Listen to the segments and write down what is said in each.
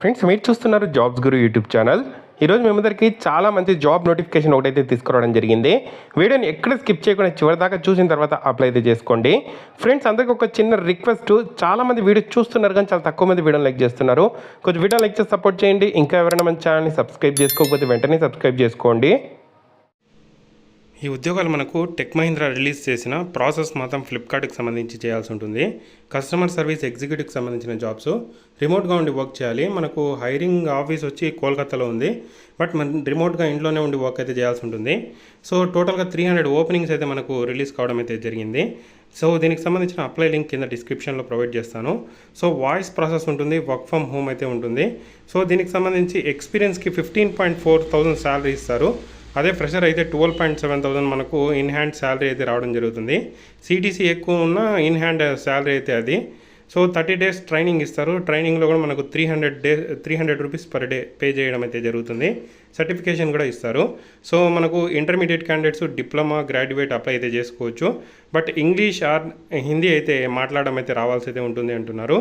Friends మీరు చూస్తున్నారు jobs గురు YouTube channel. ఈరోజు మీ అందరికీ చాలా మంచి జాబ్ నోటిఫికేషన్ ఒకటైతే తీసుకురావడం జరిగింది. వీడియోని ఎక్కడ స్కిప్ చేయకుండా చివరి దాకా చూసిన తర్వాత అప్లై అయితే చేసుకోండి. ఫ్రెండ్స్ అందరికీ ఒక చిన్న రిక్వెస్ట్, చాలామంది వీడియో చూస్తున్నారు కానీ చాలా తక్కువ మంది వీడియోని లైక్ చేస్తున్నారు. కొంచెం వీడియో లైక్ చేసి సపోర్ట్ చేయండి. ఇంకా ఎవరైనా మన ఛానల్ని సబ్స్క్రైబ్ చేసుకోకపోతే వెంటనే సబ్స్క్రైబ్ చేసుకోండి. ఈ ఉద్యోగాలు మనకు టెక్ మహీంద్రా రిలీజ్ చేసిన ప్రాసెస్ మాత్రం ఫ్లిప్కార్ట్కి సంబంధించి చేయాల్సి ఉంటుంది. కస్టమర్ సర్వీస్ ఎగ్జిక్యూటివ్కి సంబంధించిన జాబ్స్ రిమోట్గా ఉండి వర్క్ చేయాలి. మనకు హైరింగ్ ఆఫీస్ వచ్చి కోల్కతాలో ఉంది, బట్ మన రిమోట్గా ఇంట్లోనే ఉండి వర్క్ అయితే చేయాల్సి ఉంటుంది. సో టోటల్గా 300 ఓపెనింగ్స్ అయితే మనకు రిలీజ్ కావడం అయితే జరిగింది. సో దీనికి సంబంధించిన అప్లై లింక్ కింద డిస్క్రిప్షన్లో ప్రొవైడ్ చేస్తాను. సో వాయిస్ ప్రాసెస్ ఉంటుంది, వర్క్ ఫ్రమ్ హోమ్ అయితే ఉంటుంది. సో దీనికి సంబంధించి ఎక్స్పీరియన్స్కి 15,400 శాలరీ ఇస్తారు. అదే ఫ్రెషర్ అయితే 12,700 మనకు ఇన్ హ్యాండ్ శాలరీ అయితే రావడం జరుగుతుంది. సిటీసీ ఎక్కువ ఉన్న ఇన్ హ్యాండ్ శాలరీ అయితే అది. సో 30 days ట్రైనింగ్ ఇస్తారు. ట్రైనింగ్లో కూడా మనకు 300 రూపీస్ పర్ డే పే చేయడం అయితే జరుగుతుంది. సర్టిఫికేషన్ కూడా ఇస్తారు. సో మనకు intermediate candidates diploma, graduate apply అయితే చేసుకోవచ్చు. బట్ ఇంగ్లీష్ ఆర్ హిందీ అయితే మాట్లాడడం అయితే రావాల్సి అయితే ఉంటుంది అంటున్నారు.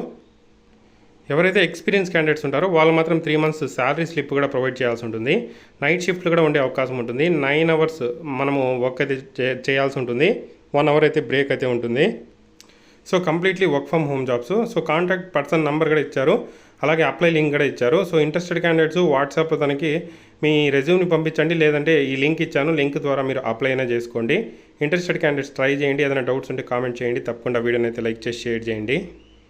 ఎవరైతే ఎక్స్పీరియన్స్ క్యాండిడేట్స్ ఉంటారో వాళ్ళు మాత్రం 3 months శాలరీ స్లిప్ కూడా ప్రొవైడ్ చేయాల్సి ఉంటుంది. నైట్ షిఫ్ట్లు కూడా ఉండే అవకాశం ఉంటుంది. 9 hours మనము వర్క్ అయితే చేయాల్సి ఉంటుంది. 1 hour అయితే బ్రేక్ అయితే ఉంటుంది. So completely work from home jobs. So contact person number కూడా ఇచ్చారు, అలాగే అప్లై లింక్ కూడా ఇచ్చారు. సో ఇంట్రెస్టెడ్ క్యాండిడేట్స్ వాట్సాప్లో తనకి మీ రెజ్యూమ్ని పంపించండి, లేదంటే ఈ లింక్ ఇచ్చాను, లింక్ ద్వారా మీరు అప్లై అయినా చేసుకోండి. ఇంట్రెస్టెడ్ క్యాండిడేట్స్ ట్రై చేయండి. ఏదైనా డౌట్స్ ఉంటే కామెంట్ చేయండి. తప్పకుండా వీడియోని అయితే లైక్ చేసి షేర్ చేయండి.